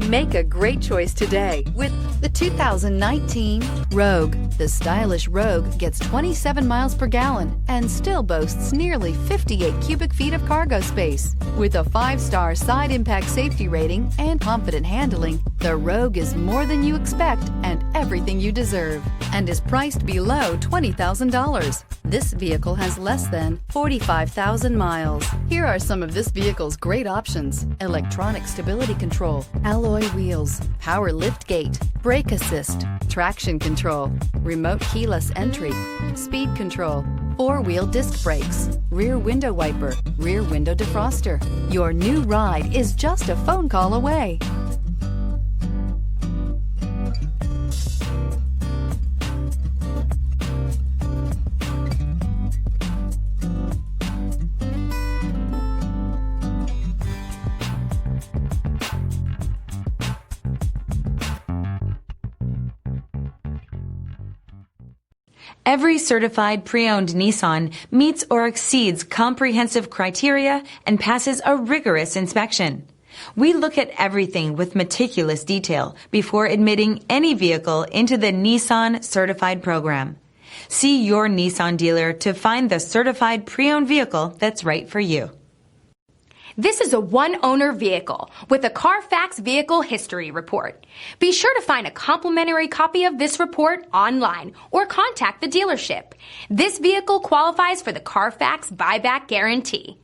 Make a great choice today with the 2019 Rogue. The stylish Rogue gets 27 miles per gallon and still boasts nearly 58 cubic feet of cargo space. With a 5-star side impact safety rating and confident handling, the Rogue is more than you expect and everything you deserve, and is priced below $20,000. This vehicle has less than 45,000 miles. Here are some of this vehicle's great options: electronic stability control, alloy wheels, power lift gate, brake assist, traction control, remote keyless entry, speed control, 4-wheel disc brakes, rear window wiper, rear window defroster. Your new ride is just a phone call away. Every certified pre-owned Nissan meets or exceeds comprehensive criteria and passes a rigorous inspection. We look at everything with meticulous detail before admitting any vehicle into the Nissan Certified program. See your Nissan dealer to find the certified pre-owned vehicle that's right for you. This is a one-owner vehicle with a Carfax Vehicle History Report. Be sure to find a complimentary copy of this report online or contact the dealership. This vehicle qualifies for the Carfax Buyback Guarantee.